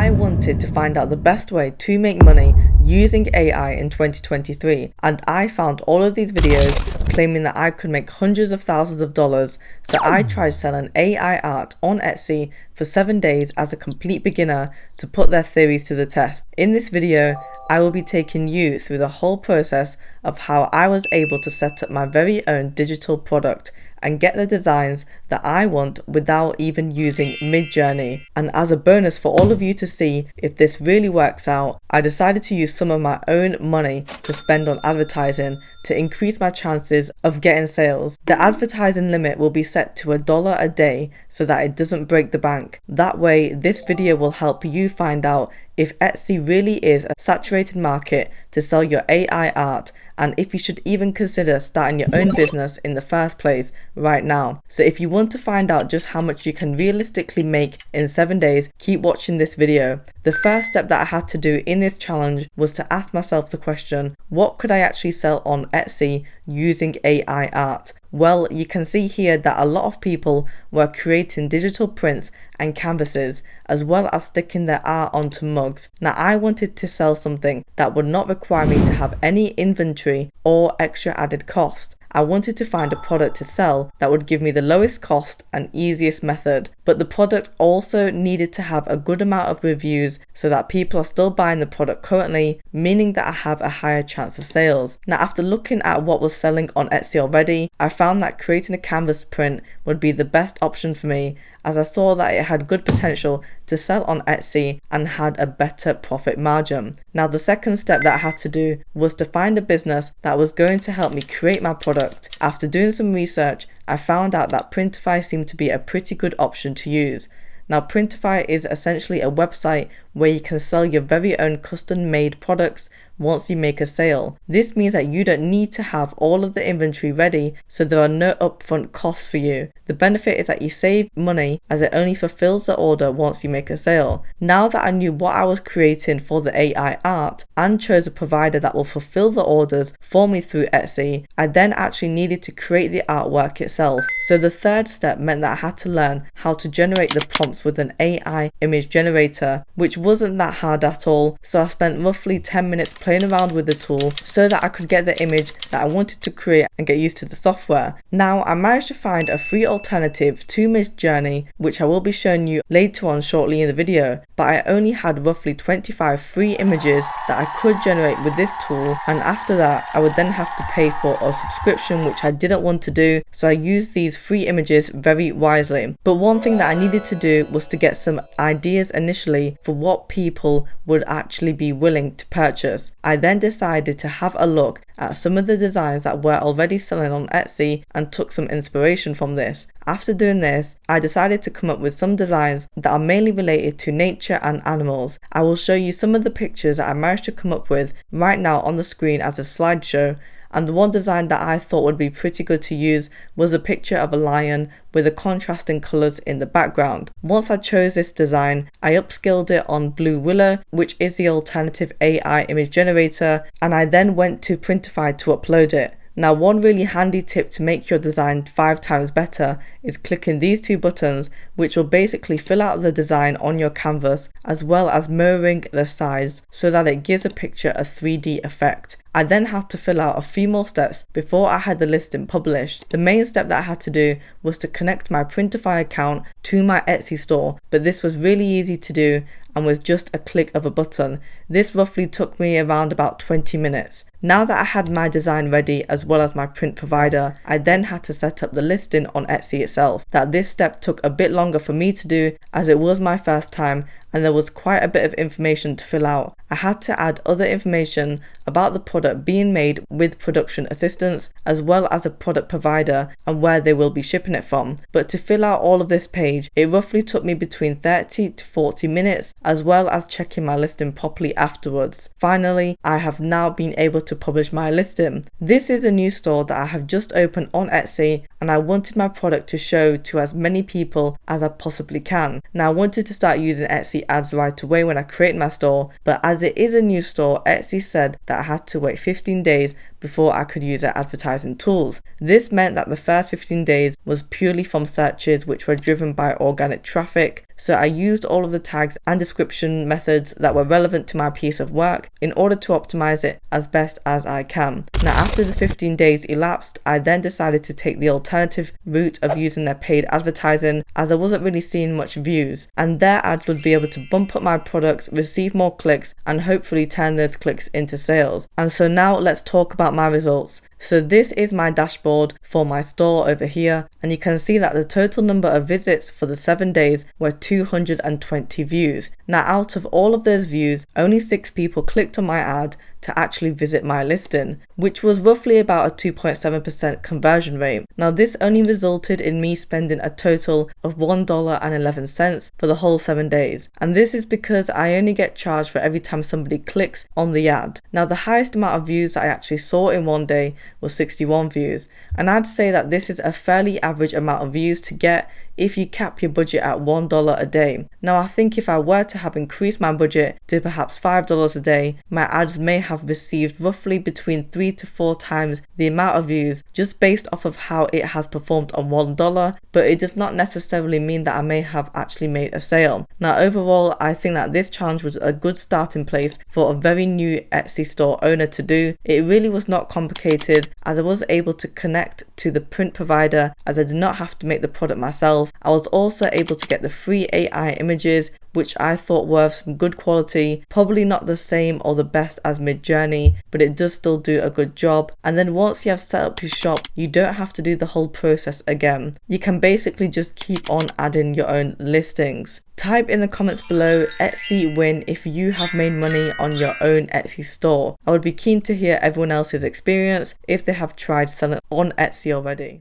I wanted to find out the best way to make money using AI in 2023, and I found all of these videos claiming that I could make hundreds of thousands of dollars. So I tried selling AI art on Etsy for 7 days as a complete beginner to put their theories to the test. In this video, I will be taking you through the whole process of how I was able to set up my very own digital product and get the designs that I want without even using Midjourney. And as a bonus for all of you to see if this really works out, I decided to use some of my own money to spend on advertising to increase my chances of getting sales. The advertising limit will be set to $1 a day so that it doesn't break the bank. That way, this video will help you find out if Etsy really is a saturated market to sell your AI art, and if you should even consider starting your own business in the first place right now. So if you want to find out just how much you can realistically make in 7 days, keep watching this video. The first step that I had to do in this challenge was to ask myself the question, what could I actually sell on Etsy using AI art? Well, you can see here that a lot of people were creating digital prints and canvases, as well as sticking their art onto mugs. Now, I wanted to sell something that would not require me to have any inventory or extra added cost. I wanted to find a product to sell that would give me the lowest cost and easiest method, but the product also needed to have a good amount of reviews so that people are still buying the product currently, meaning that I have a higher chance of sales. Now, after looking at what was selling on Etsy already, I found that creating a canvas print would be the best option for me, as I saw that it had good potential to sell on Etsy and had a better profit margin. Now, the second step that I had to do was to find a business that was going to help me create my product. After doing some research, I found out that Printify seemed to be a pretty good option to use. Now, Printify is essentially a website where you can sell your very own custom-made products once you make a sale. This means that you don't need to have all of the inventory ready, so there are no upfront costs for you. The benefit is that you save money as it only fulfills the order once you make a sale. Now that I knew what I was creating for the AI art and chose a provider that will fulfill the orders for me through Etsy, I then actually needed to create the artwork itself. So the third step meant that I had to learn how to generate the prompts with an AI image generator, which wasn't that hard at all. So I spent roughly 10 minutes playing around with the tool so that I could get the image that I wanted to create and get used to the software. Now, I managed to find a free alternative to Midjourney, which I will be showing you later on shortly in the video, but I only had roughly 25 free images that I could generate with this tool, and after that I would then have to pay for a subscription, which I didn't want to do, so I used these free images very wisely. But one thing that I needed to do was to get some ideas initially for what people would actually be willing to purchase. I then decided to have a look at some of the designs that were already selling on Etsy and took some inspiration from this. After doing this, I decided to come up with some designs that are mainly related to nature and animals. I will show you some of the pictures that I managed to come up with right now on the screen as a slideshow. And the one design that I thought would be pretty good to use was a picture of a lion with the contrasting colours in the background. Once I chose this design, I upscaled it on Blue Willow, which is the alternative AI image generator, and I then went to Printify to upload it. Now, one really handy tip to make your design 5 times better is clicking these 2 buttons, which will basically fill out the design on your canvas as well as mirroring the size so that it gives a picture a 3D effect. I then had to fill out a few more steps before I had the listing published. The main step that I had to do was to connect my Printify account to my Etsy store, but this was really easy to do and was just a click of a button. This roughly took me around about 20 minutes. Now that I had my design ready as well as my print provider, I then had to set up the listing on Etsy itself. This step took a bit longer for me to do as it was my first time and there was quite a bit of information to fill out. I had to add other information about the product being made with production assistance as well as a product provider and where they will be shipping it from. But to fill out all of this page, it roughly took me between 30 to 40 minutes as well as checking my listing properly afterwards. Finally, I have now been able to publish my listing. This is a new store that I have just opened on Etsy and I wanted my product to show to as many people as I possibly can. Now, I wanted to start using Etsy see ads right away when I create my store, but as it is a new store, Etsy said that I had to wait 15 days before I could use their advertising tools. This meant that the first 15 days was purely from searches which were driven by organic traffic, so I used all of the tags and description methods that were relevant to my piece of work in order to optimize it as best as I can. Now after the 15 days elapsed, I then decided to take the alternative route of using their paid advertising, as I wasn't really seeing much views, and their ads would be able to bump up my products, receive more clicks, and hopefully turn those clicks into sales. And so now let's talk about my results. So this is my dashboard for my store over here, and you can see that the total number of visits for the 7 days were 220 views. Now out of all of those views, only 6 people clicked on my ad to actually visit my listing, which was roughly about a 2.7% conversion rate. Now this only resulted in me spending a total of $1.11 for the whole 7 days, and this is because I only get charged for every time somebody clicks on the ad. Now the highest amount of views that I actually saw in one day was 61 views, and I'd say that this is a fairly average amount of views to get if you cap your budget at $1 a day. Now I think if I were to have increased my budget to perhaps $5 a day, my ads may have received roughly between 3 to 4 times the amount of views just based off of how it has performed on $1, but it does not necessarily mean that I may have actually made a sale. Now overall, I think that this challenge was a good starting place for a very new Etsy store owner to do. It really was not complicated, as I was able to connect to the print provider, as I did not have to make the product myself. I was also able to get the free AI images, which I thought were of some good quality, probably not the same or the best as Midjourney, but it does still do a good job. And then once you have set up your shop, you don't have to do the whole process again. You can basically just keep on adding your own listings. Type in the comments below Etsy win if you have made money on your own Etsy store. I would be keen to hear everyone else's experience if they have tried selling on Etsy already.